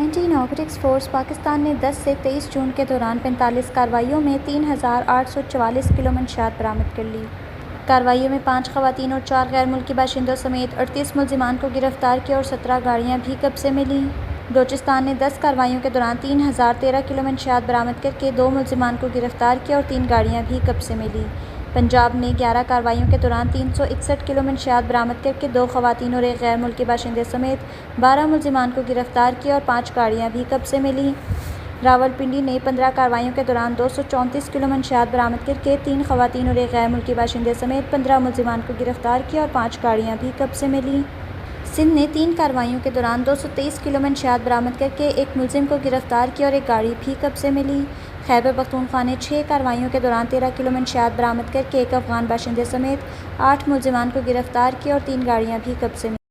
Anti narcotics force Pakistan نے 10 سے 23 جون کے دوران 45 کارروائیوں میں 3,844 کلو منشیات برآمد کر لی۔ کارروائیوں میں 5 خواتین اور 4 غیر ملکی باشندوں سمیت 38 ملزمان کو گرفتار کیا اور 17 گاڑیاں بھی قبضے میں لیں۔ بلوچستان نے 10 کارروائیوں کے دوران 3,013 کلو منشیات برآمد کر کے 2 ملزمان کو گرفتار کیا اور 3 گاڑیاں بھی قبضے میں لیں۔ پنجاب نے 11 کارروائیوں کے دوران 361 کلو منشیات برآمد کر کے 2 خواتین اور 1 غیر ملکی باشندے سمیت 12 ملزمان کو گرفتار کیا اور 5 گاڑیاں بھی قبضے میں لیں۔ راولپنڈی نے 15 کارروائیوں کے دوران 234 کلو منشیات برآمد کر کے 3 خواتین اور 1 غیر ملکی باشندے سمیت 15 ملزمان کو گرفتار کیا اور 5 گاڑیاں بھی قبضے میں لیں۔ سندھ نے 3 کارروائیوں کے دوران 223 کلو منشیات برآمد کر کے 1 ملزم کو گرفتار کیا اور 1 گاڑی بھی قبضے میں لی۔ خیبر پختونخوا نے 6 کارروائیوں کے دوران 13 کلو منشیات برآمد کر کے 1 افغان باشندے سمیت 8 ملزمان کو گرفتار کیا اور 3 گاڑیاں بھی قبضے میں